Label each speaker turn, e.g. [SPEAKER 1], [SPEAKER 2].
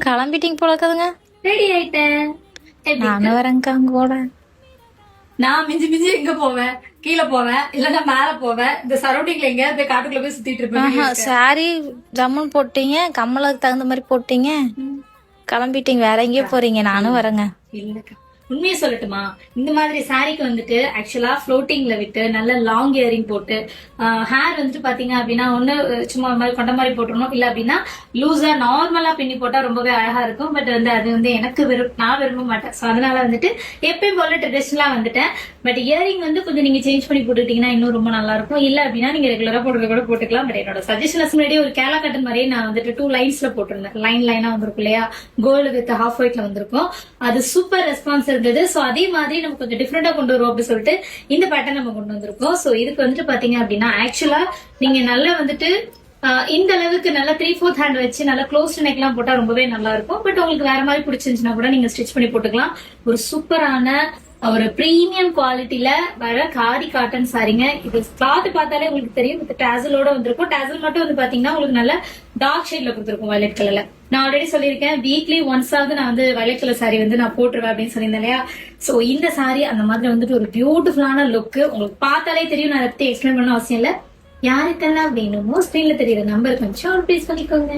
[SPEAKER 1] கிளம்பிட்டீங்க போல இருக்குதுங்க.
[SPEAKER 2] ரெடி ஆயிட்டேன்.
[SPEAKER 1] நானும் வரேங்க்கா உங்க கூட.
[SPEAKER 2] நான் மிஞ்சி மிஞ்சி எங்க போவேன், கீழே போவேன், இல்லன்னா மேல போவேன். இந்த சரௌண்டிங்ல எங்க இந்த காட்டுக்குள்ள போய் சுத்திட்டு இருப்பேன்.
[SPEAKER 1] சாரி ஜம்முன்னு போட்டீங்க, கம்மலுக்கு தகுந்த மாதிரி போட்டீங்க, கிளம்பிட்டீங்க. வேற எங்கேயோ போறீங்க. நானும் வரேங்க.
[SPEAKER 2] இல்லக்கா, உண்மையை சொல்லட்டுமா, இந்த மாதிரி சாரிக்கு வந்துட்டு ஆக்சுவலா ஃப்ளோட்டிங்ல விட்டு நல்ல லாங் இயரிங் போட்டு ஹேர் வந்துட்டு பாத்தீங்க அப்படின்னா ஒண்ணு சும்மா மாதிரி கொண்ட மாதிரி போட்டுருணும், இல்ல அப்படின்னா லூஸா நார்மலா பின்னி போட்டா ரொம்பவே அழகா இருக்கும். பட் வந்து அது வந்து எனக்கு நான் விரும்ப மாட்டேன். ஸோ அதனால வந்துட்டு எப்பயும் போல ட்ரெடிஷனலா வந்துட்டேன். பட் இயரிங் வந்து கொஞ்சம் நீங்க சேஞ்ச் பண்ணி போட்டுட்டீங்கன்னா இன்னும் ரொம்ப நல்லா இருக்கும். இல்ல அப்படின்னா நீங்க ரெகுலரா போடுறது கூட போட்டுக்கலாம். பட் என்னோட சஜஷன்ஸ் முன்னாடி ஒரு கேலா கட்டன் மாதிரியே நான் வந்துட்டு 2 லைன்ஸ்ல போட்டிருந்தேன். லைனா வந்திருக்கும் இல்லையா, கோல்டு வித் ஹாஃப் ஒயிட்ல வந்திருக்கும். அது சூப்பர் ரெஸ்பான்ஸ் இருந்தது. சோ அதே மாதிரி நம்ம கொஞ்சம் டிஃப்ரெண்டா கொண்டு வருவோம் அப்படின்னு சொல்லிட்டு இந்த பேட்டர்ன் நம்ம கொண்டு வந்திருக்கோம். சோ இதுக்கு வந்துட்டு பாத்தீங்க அப்படின்னா ஆக்சுவலா நீங்க நல்லா வந்துட்டு இந்த அளவுக்கு நல்லா 3/4 ஹேண்ட் வச்சு நல்லா க்ளோஸ் நெக் எல்லாம் போட்டா ரொம்பவே நல்லா இருக்கும். பட் உங்களுக்கு வேற மாதிரி பிடிச்சிருந்துச்சுன்னா கூட நீங்க ஸ்டிச் பண்ணி போட்டுக்கலாம். ஒரு சூப்பரான ஒரு பிரீமியம் குவாலிட்டியில வர காதி காட்டன் சாரிங்க. இது கிளாத் பார்த்தாலே உங்களுக்கு தெரியும். வித் டேசலோட வந்திருக்கும். டேசல் மட்டும் வந்து பாத்தீங்கன்னா உங்களுக்கு நல்ல டார்க் ஷேட்ல கொடுத்துருக்கும், வயலட் கலர்ல. நான் ஆல்ரெடி சொல்லியிருக்கேன், வீக்லி ஒன்ஸாவது நான் வந்து வயலட் கலர் சாரி வந்து நான் போட்டுருவேன் அப்படின்னு சொல்லியிருந்தேன் இல்லையா. சோ இந்த சாரி அந்த மாதிரி வந்துட்டு ஒரு பியூட்டிஃபுல்லான லுக். உங்களுக்கு பார்த்தாலே தெரியும், நான் அதை பத்தி எக்ஸ்பிளைன் பண்ண அவசியம் இல்ல. யாருக்கெல்லாம் வேணுமோ ஸ்கிரீன்ல தெரியுற நம்பர் கொஞ்சம் ப்ளீஸ் பண்ணிக்கோங்க.